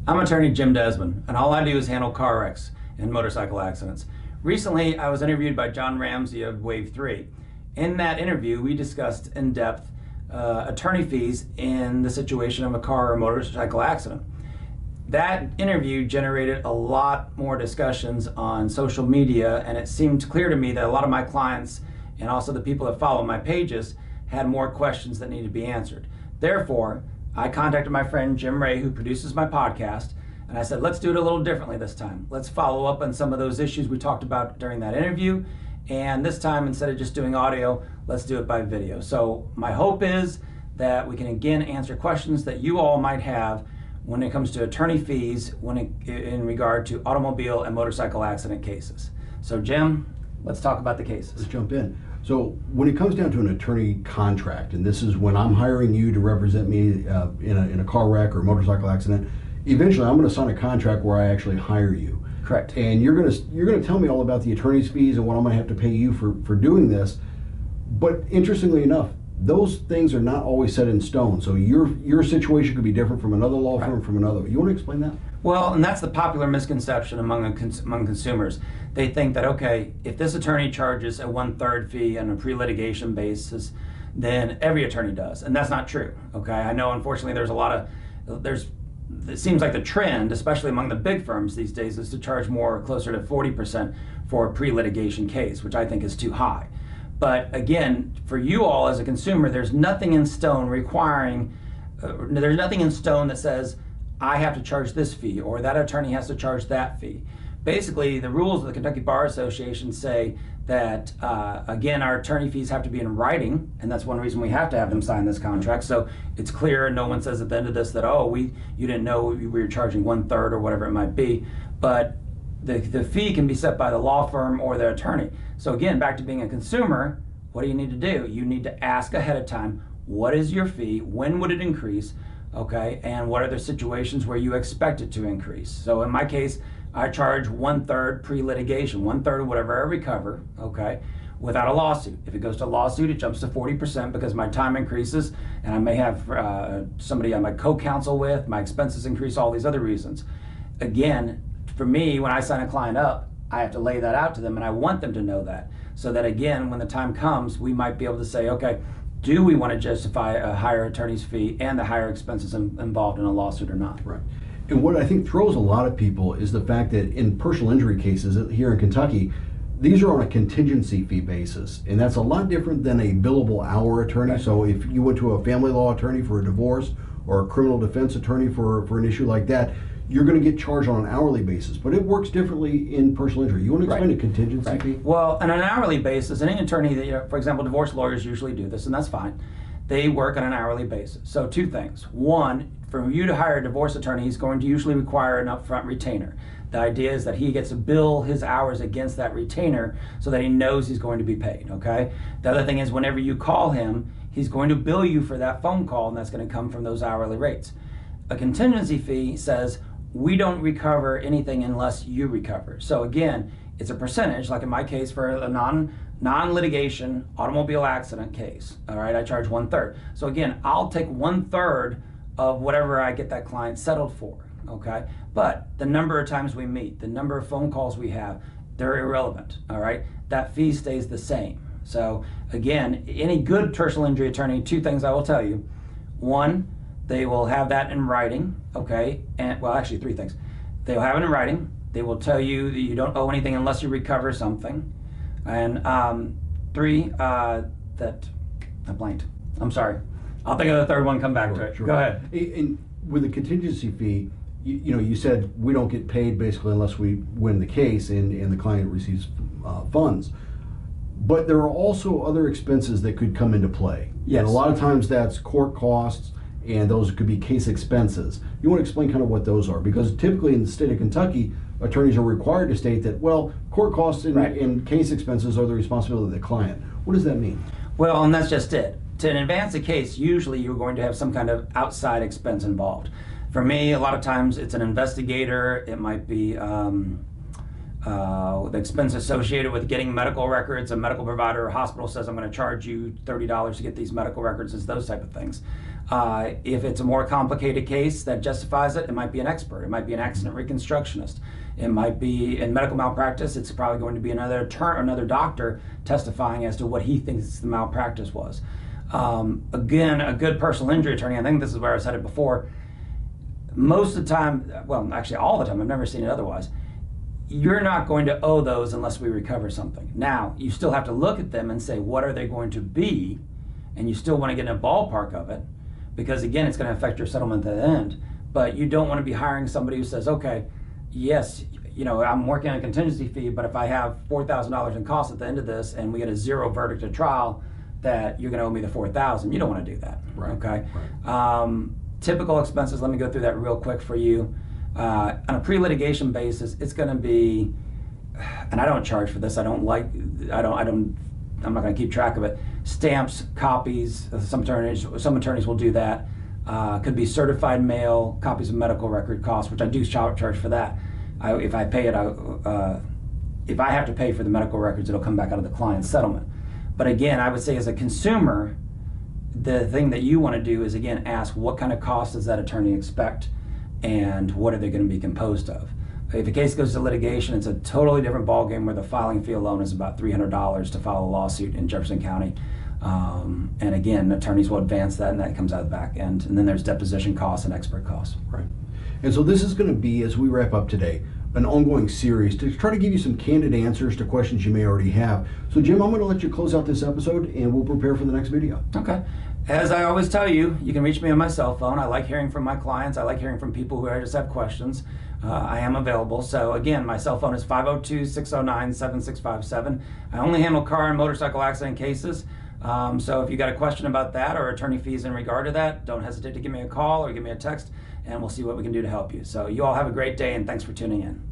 I'm attorney Jim Desmond, and all I do is handle car wrecks and motorcycle accidents. Recently, I was interviewed by John Ramsey of Wave 3. In that interview, we discussed in depth attorney fees in the situation of a car or motorcycle accident. That interview generated a lot more discussions on social media, and it seemed clear to me that a lot of my clients and also the people that follow my pages had more questions that needed to be answered. Therefore, I contacted my friend Jim Ray, who produces my podcast, and I said, let's do it a little differently this time. Let's follow up on some of those issues we talked about during that interview, and this time, instead of just doing audio, let's do it by video. So my hope is that we can again answer questions that you all might have when it comes to attorney fees in regard to automobile and motorcycle accident cases. So Jim, let's talk about the cases. Let's jump in. So when it comes down to an attorney contract, and this is when I'm hiring you to represent me in a car wreck or motorcycle accident, eventually I'm going to sign a contract where I actually hire you. Correct. And you're going to tell me all about the attorney's fees and what I'm going to have to pay you for doing this. But interestingly enough, those things are not always set in stone. So your situation could be different from another law firm, from another. You want to explain that? Well, and that's the popular misconception among consumers. They think that, okay, if this attorney charges a 1/3 fee on a pre-litigation basis, then every attorney does. And that's not true, okay? I know, unfortunately, it seems like the trend, especially among the big firms these days, is to charge more, closer to 40% for a pre-litigation case, which I think is too high. But again, for you all as a consumer, there's nothing in stone there's nothing in stone that says, I have to charge this fee, or that attorney has to charge that fee. Basically, the rules of the Kentucky Bar Association say that, again, our attorney fees have to be in writing, and that's one reason we have to have them sign this contract, so it's clear and no one says at the end of this that, oh, you didn't know we were charging 1/3 or whatever it might be. But the fee can be set by the law firm or the attorney. So again, back to being a consumer, what do you need to do? You need to ask ahead of time, what is your fee? When would it increase? Okay, and what are the situations where you expect it to increase? So in my case, I charge 1/3 pre-litigation, 1/3 of whatever I recover, okay, without a lawsuit. If it goes to a lawsuit, it jumps to 40% because my time increases, and I may have somebody I might co-counsel with, my expenses increase, all these other reasons. Again, for me, when I sign a client up, I have to lay that out to them, and I want them to know that. So that again, when the time comes, we might be able to say, okay, do we want to justify a higher attorney's fee and the higher expenses involved in a lawsuit or not? Right. And what I think throws a lot of people is the fact that in personal injury cases here in Kentucky, these are on a contingency fee basis, and that's a lot different than a billable hour attorney. Right. So if you went to a family law attorney for a divorce or a criminal defense attorney for an issue like that, you're going to get charged on an hourly basis, but it works differently in personal injury. You want to explain a contingency fee? Well, on an hourly basis, any attorney that, for example, divorce lawyers usually do this, and that's fine. They work on an hourly basis. So two things. One, for you to hire a divorce attorney, he's going to usually require an upfront retainer. The idea is that he gets to bill his hours against that retainer so that he knows he's going to be paid, okay? The other thing is whenever you call him, he's going to bill you for that phone call, and that's going to come from those hourly rates. A contingency fee says, we don't recover anything unless you recover. So again, it's a percentage, like in my case for a non-litigation automobile accident case, all right, I charge 1/3. So again, I'll take 1/3 of whatever I get that client settled for, okay? But the number of times we meet, the number of phone calls we have, they're irrelevant, all right? That fee stays the same. So again, any good personal injury attorney, two things I will tell you. One, they will have that in writing, okay? And well, actually three things. They'll have it in writing. They will tell you that you don't owe anything unless you recover something. And three, that I blanked. I'm sorry. I'll think of the third one, come back to it. Sure. Go ahead. And with the contingency fee, you said we don't get paid basically unless we win the case and the client receives funds. But there are also other expenses that could come into play. Yes. And a lot of times that's court costs, and those could be case expenses. You want to explain kind of what those are? Because typically in the state of Kentucky, attorneys are required to state that, well, court costs and case expenses are the responsibility of the client. What does that mean? Well, and that's just it. To advance a case, usually you're going to have some kind of outside expense involved. For me, a lot of times it's an investigator. It might be the expense associated with getting medical records. A medical provider or hospital says, I'm going to charge you $30 to get these medical records. It's those type of things. If it's a more complicated case that justifies it, it might be an expert. It might be an accident reconstructionist. It might be in medical malpractice. It's probably going to be another doctor testifying as to what he thinks the malpractice was. Again, a good personal injury attorney, I think this is where I said it before, most of the time, well, actually all the time, I've never seen it otherwise, you're not going to owe those unless we recover something. Now, you still have to look at them and say, what are they going to be? And you still want to get in a ballpark of it, because again, it's going to affect your settlement at the end. But you don't want to be hiring somebody who says, okay, yes, you know, I'm working on a contingency fee, but if I have $4,000 in costs at the end of this and we get a 0 verdict at trial, that you're going to owe me the $4,000. You don't want to do that. Right. Okay. Right. Typical expenses. Let me go through that real quick for you. On a pre-litigation basis, it's going to be, and I don't charge for this. I'm not going to keep track of it. Stamps, copies. Some attorneys will do that. Could be certified mail, copies of medical record costs, which I do charge for that. If I pay it, if I have to pay for the medical records, it'll come back out of the client's settlement. But again, I would say as a consumer, the thing that you want to do is, again, ask what kind of cost does that attorney expect and what are they going to be composed of. If a case goes to litigation, it's a totally different ballgame where the filing fee alone is about $300 to file a lawsuit in Jefferson County. And again, attorneys will advance that and that comes out of the back end. And then there's deposition costs and expert costs. Right. And so this is going to be, as we wrap up today, an ongoing series to try to give you some candid answers to questions you may already have. So Jim, I'm going to let you close out this episode and we'll prepare for the next video. Okay. As I always tell you, you can reach me on my cell phone. I like hearing from my clients. I like hearing from people who just have questions. I am available. So again, my cell phone is 502-609-7657. I only handle car and motorcycle accident cases. So if you got a question about that or attorney fees in regard to that, don't hesitate to give me a call or give me a text and we'll see what we can do to help you. So you all have a great day and thanks for tuning in.